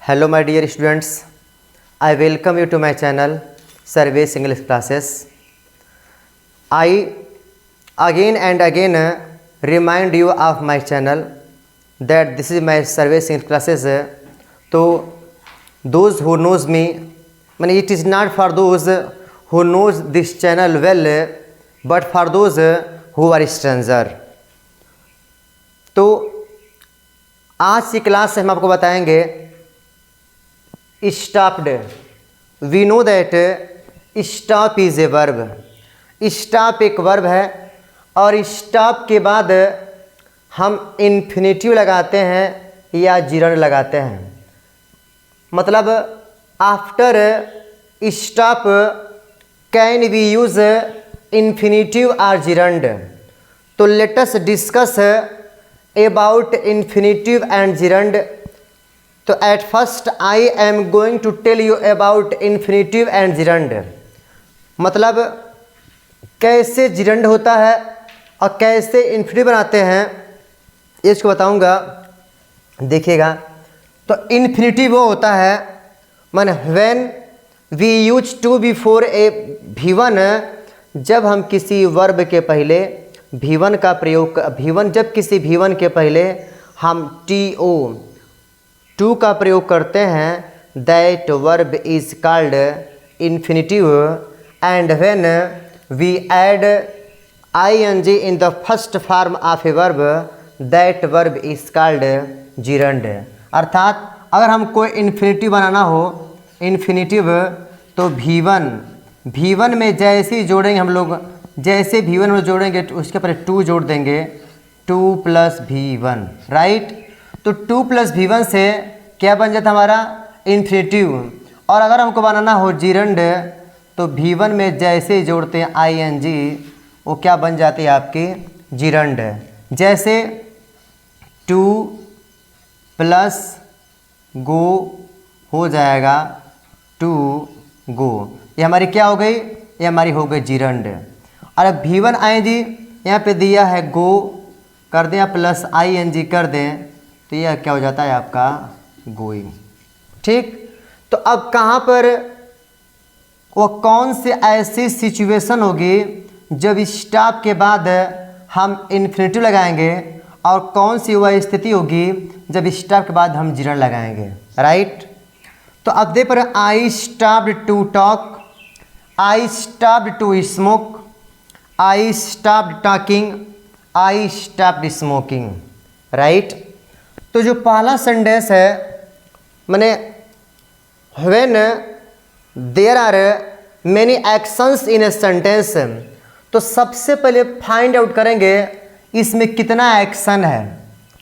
Hello my dear students, I welcome you to my channel Service English Classes. I again and again remind you of my channel that this is my Service English Classes. So those who knows me, it is not for those who knows this channel well, but for those who are stranger. तो आज की class से हम आपको बताएंगे stopped. We know that stop is a verb. Stop एक verb है और स्टॉप के बाद हम इन्फिनेटिव लगाते हैं या जिरंड लगाते हैं. मतलब after stop can we use infinitive और जिरंड. तो let us discuss about infinitive and gerund. तो at first I am going to tell you about infinitive and gerund. मतलब कैसे जिरंड होता है और कैसे इन्फिनेटिव बनाते हैं ये इसको बताऊंगा. देखिएगा, तो इन्फिनेटिव वो होता है माने when we use to before a V1, जब हम किसी वर्ब के पहले V1 का प्रयोग जब किसी V1 के पहले हम टू का प्रयोग करते हैं, that verb is called infinitive. And when we add ing in the first form of a verb, that verb is called gerund. अर्थात अगर हम कोई इन्फिनेटिव बनाना हो, इन्फिनेटिव, तो V1 में जैसे ही जोड़ेंगे हम लोग, जैसे V1 में जोड़ेंगे तो उसके पर 2 जोड़ देंगे, 2 + V1, राइट. तो 2 + V1 से क्या बन जाता हमारा इन्फिनेटिव. और अगर हमको बनाना हो जिरंड, तो V1 में जैसे ही जोड़ते हैं ing, वो क्या बन जाती है आपकी जिरंड. जैसे 2 + गो हो जाएगा 2 गो. ये हमारी क्या हो गई, ये हमारी हो गई जिरंड. और अब V1 ing यहाँ पे दिया है गो कर दें, प्लस ing कर दें, तो यह क्या हो जाता है आपका गोइंग. ठीक. तो अब कहाँ पर वो कौन से ऐसी सिचुएशन होगी जब स्टॉप के बाद हम इन्फिनेटिव लगाएंगे, और कौन सी वह स्थिति होगी जब स्टॉप के बाद हम जिरंड लगाएंगे, राइट. तो अब देख पर I stopped to talk, I stopped to smoke, I stopped talking, I stopped smoking, right. तो जो पहला सेंटेंस है माने when there are many actions in a sentence, तो सबसे पहले फाइंड आउट करेंगे इसमें कितना एक्शन है,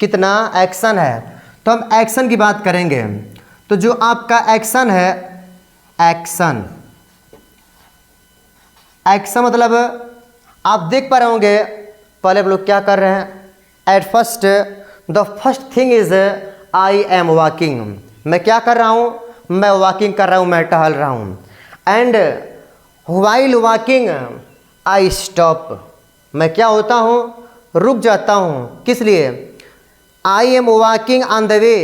कितना एक्शन है. तो हम एक्शन की बात करेंगे. तो जो आपका एक्शन है, एक्शन मतलब आप देख पा रहे होंगे पहले हम लोग क्या कर रहे हैं. At first the first thing is I am walking. मैं क्या कर रहा हूँ, मैं वॉकिंग कर रहा हूँ, मैं टहल रहा हूँ. And while walking I stop. मैं क्या होता हूँ, रुक जाता हूँ. किस लिए, I am walking on the way,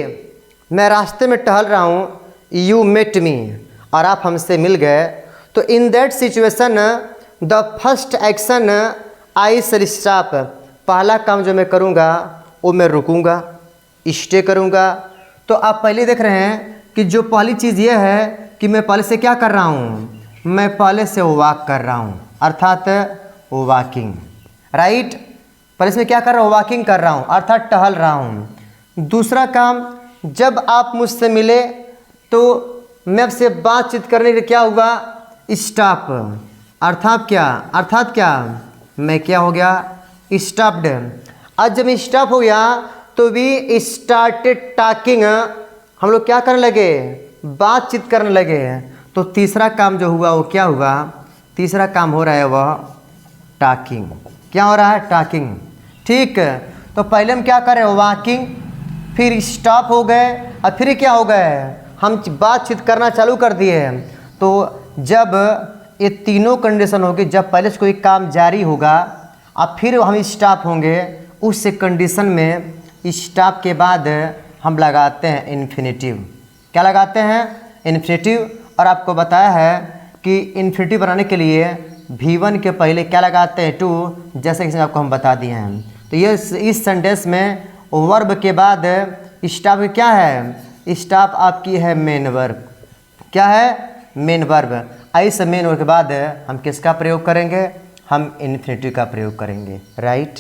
मैं रास्ते में टहल रहा हूँ. यू मेट मी, और आप हमसे मिल गए. तो in that situation the first action I shall stop. पहला काम जो मैं करूँगा वो मैं रुकूँगा, स्टे करूँगा. तो आप पहले देख रहे हैं कि जो पहली चीज़ ये है कि मैं पहले से क्या कर रहा हूँ, मैं पहले से वॉक कर रहा हूँ, अर्थात वॉकिंग, राइट. पहले से क्या कर रहा हूँ, वॉकिंग कर रहा हूँ, अर्थात टहल रहा हूँ. दूसरा काम, जब आप मुझसे मिले तो मैं आपसे बातचीत करने के क्या हुआ, स्टॉप. अर्थात क्या, मैं क्या हो गया, स्टॉप्ड. आज जब स्टॉप हो गया तो वी स्टार्टेड टॉकिंग, हम लोग क्या करने लगे, बातचीत करने लगे. तो तीसरा काम जो हुआ वो क्या हुआ, तीसरा काम हो रहा है वह टॉकिंग. क्या हो रहा है, टॉकिंग. ठीक. तो पहले हम क्या कर रहे हैं, वॉकिंग, फिर स्टॉप हो गए, और फिर क्या हो गए, हम बातचीत करना चालू कर दिए. तो जब ये तीनों कंडीशन होगी, जब पहले से कोई काम जारी होगा और फिर हम स्टॉप होंगे, उस कंडीशन में स्टॉप के बाद हम लगाते हैं इन्फिनेटिव. क्या लगाते हैं, इन्फिनेटिव। और आपको बताया है कि इन्फिनेटिव बनाने के लिए V1 के पहले क्या लगाते हैं, टू, जैसे कि आपको हम बता दिए हैं। तो ये इस सेंटेंस में वर्ब के बाद स्टॉप क्या है, स्टॉप आपकी है मेन वर्ब। क्या है, मेन वर्ब। इस मेन वर्ब के बाद हम किसका प्रयोग करेंगे, हम इन्फिनेटिव का प्रयोग करेंगे, राइट।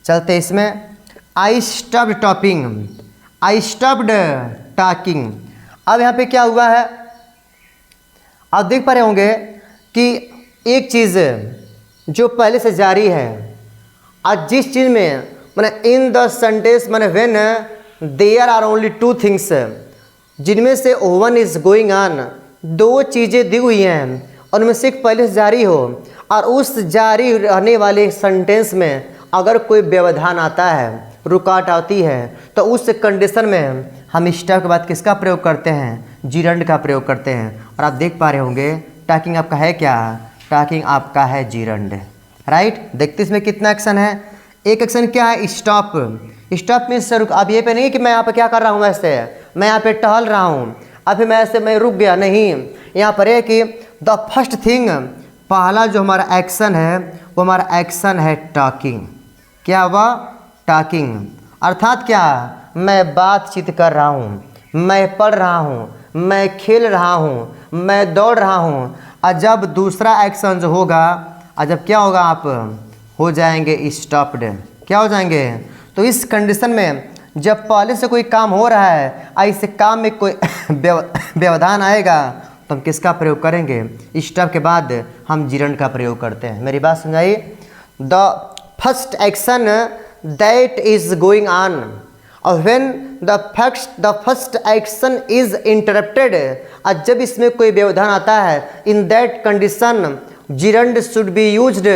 चलते इसमें, I stopped topping, I stopped talking. अब यहाँ पे क्या हुआ है, आप देख पा रहे होंगे कि एक चीज़ जो पहले से जारी है, आज जिस चीज़ में मैंने इन द सेंटेंस मैंने when there are only two things, जिनमें से वन इज गोइंग ऑन, दो चीज़ें दी हुई हैं और उनमें से एक पहले से जारी हो, और उस जारी रहने वाले सेंटेंस में अगर कोई व्यवधान आता है, रुकावट आती है, तो उस कंडीशन में हम स्टॉप के बाद किसका प्रयोग करते हैं, जीरंड का प्रयोग करते हैं। और आप देख पा रहे होंगे टॉकिंग आपका है क्या, टॉकिंग आपका है जीरंड, राइट। देखते इसमें कितना एक्शन है, एक एक्शन क्या है, स्टॉप। स्टॉप मीन्स रुक। अब ये पे नहीं कि मैं यहाँ पे क्या कर रहा हूँ, वैसे मैं यहाँ पे टहल रहा हूँ, अभी मैं ऐसे मैं रुक गया, नहीं। यहाँ पर है कि द फर्स्ट थिंग, पहला जो हमारा एक्शन है वो हमारा एक्शन है टॉकिंग। क्या हुआ, टॉकिंग। अर्थात क्या, मैं बातचीत कर रहा हूँ, मैं पढ़ रहा हूँ, मैं खेल रहा हूँ, मैं दौड़ रहा हूँ। और जब दूसरा एक्शन जो होगा, और जब क्या होगा, आप हो जाएंगे स्टॉप्ड। क्या हो जाएंगे, तो इस कंडीशन में जब पहले से कोई काम हो रहा है और इस काम में कोई व्यवधान आएगा, तो हम किसका प्रयोग करेंगे, स्टॉप के बाद हम जीरंड का प्रयोग करते हैं। मेरी बात समझाइए, the first action that is going on, और when the first action is interrupted, और जब इसमें कोई व्यवधान आता है, in that condition gerund should be used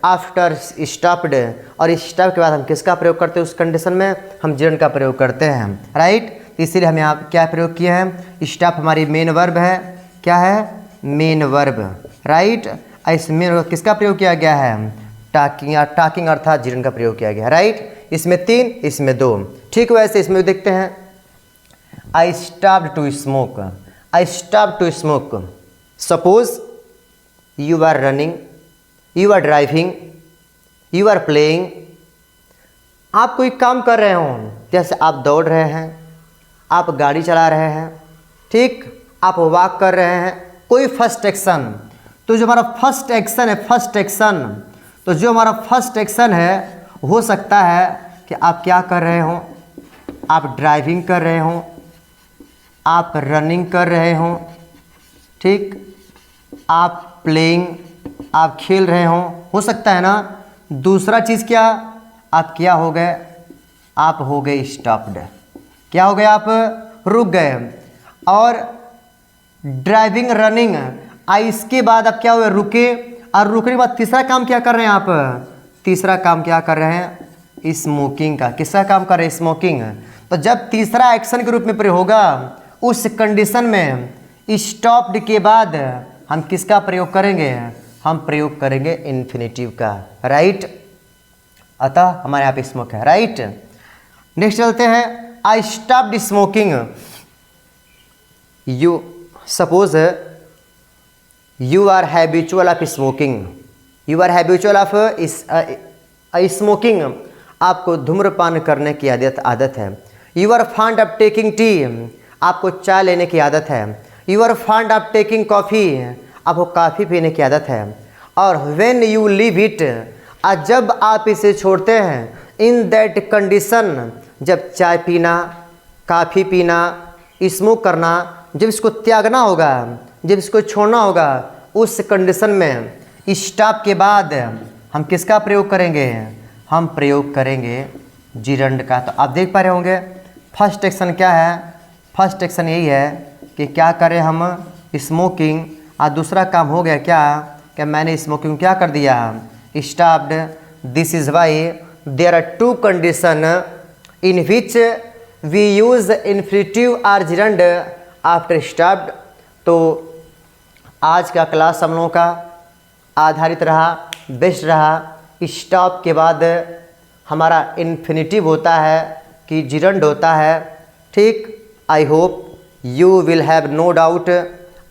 after stopped, और स्टॉप के बाद हम किसका प्रयोग करते हैं, उस कंडीशन में हम जीरंड का प्रयोग करते हैं, राइट। इसीलिए हम यहाँ क्या प्रयोग किए हैं, स्टॉप हमारी मेन वर्ब है। क्या है, मेन वर्ब, राइट। इस मेन वर्ब किसका प्रयोग किया गया है, टॉकिंग, या टॉकिंग अर्थात जीरंड का प्रयोग किया गया है, राइट। इसमें 3, इसमें 2। ठीक वैसे इसमें भी देखते हैं, I stopped to smoke, I stopped to smoke. Suppose you are running, you are driving, you are playing। आप कोई काम कर रहे हो, जैसे आप दौड़ रहे हैं, आप गाड़ी चला रहे हैं, ठीक, आप वॉक कर रहे हैं, कोई फर्स्ट एक्शन। तो जो हमारा फर्स्ट एक्शन है, फर्स्ट एक्शन, तो जो हमारा फर्स्ट एक्शन है, हो सकता है कि आप क्या कर रहे हो, आप ड्राइविंग कर रहे हो, आप रनिंग कर रहे हो, ठीक, आप प्लेइंग, आप खेल रहे हो सकता है ना। दूसरा चीज़ क्या, आप क्या हो गए, आप हो गए स्टॉप्ड। क्या हो गए, आप रुक गए। और ड्राइविंग, रनिंग, इसके बाद आप क्या हुए, रुके। और रुकने के बाद तीसरा काम क्या कर रहे हैं आप, तीसरा काम क्या कर रहे हैं, स्मोकिंग का। किसका काम कर रहे हैं, स्मोकिंग। तो जब तीसरा एक्शन के रूप में प्रयोग होगा, उस कंडीशन में स्टॉप्ड के बाद हम किसका प्रयोग करेंगे, हम प्रयोग करेंगे इन्फिनेटिव का, राइट। अतः हमारे यहाँ पे स्मोक है, राइट। नेक्स्ट चलते हैं, I stopped smoking. You suppose you are habitual of smoking, you are habitual of smoking, आपको धूम्रपान करने की आदत है। You are fond of taking tea, आपको चाय लेने की आदत है। You are fond of taking coffee, आपको कॉफ़ी पीने की आदत है। और व्हेन यू लीव इट, जब आप इसे छोड़ते हैं, इन दैट कंडीशन, जब चाय पीना, कॉफ़ी पीना, स्मोक करना, जब इसको त्यागना होगा, जब इसको छोड़ना होगा, उस कंडीशन में स्टॉप के बाद हम किसका प्रयोग करेंगे, हम प्रयोग करेंगे जीरंड का। तो आप देख पा रहे होंगे फर्स्ट एक्शन क्या है, फर्स्ट एक्शन यही है कि क्या करें हम, स्मोकिंग। और दूसरा काम हो गया क्या, कि मैंने स्मोकिंग क्या कर दिया, stopped. This is why there are two condition in which we use infinitive or gerund after stopped. तो आज का क्लास हम लोगों का आधारित रहा, बेस्ट रहा, स्टॉप के बाद हमारा इन्फिनेटिव होता है कि जीरंड होता है, ठीक। I hope you will have no doubt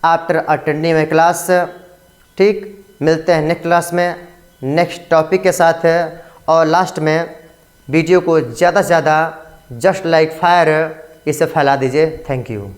after attending my class. ठीक, मिलते हैं नेक्स्ट क्लास में नेक्स्ट टॉपिक के साथ। और लास्ट में वीडियो को ज़्यादा से ज़्यादा जस्ट लाइक फायर इसे फैला दीजिए। Thank you.